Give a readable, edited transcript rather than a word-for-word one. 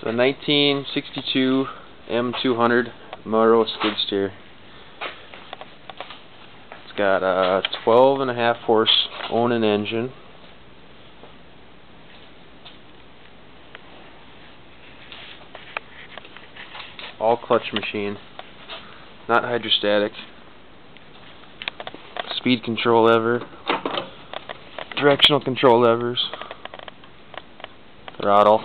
The 1962 M200 melroe skid steer. It's got a 12.5 horse ONAN engine. All clutch machine, not hydrostatic. Speed control lever, directional control levers, throttle.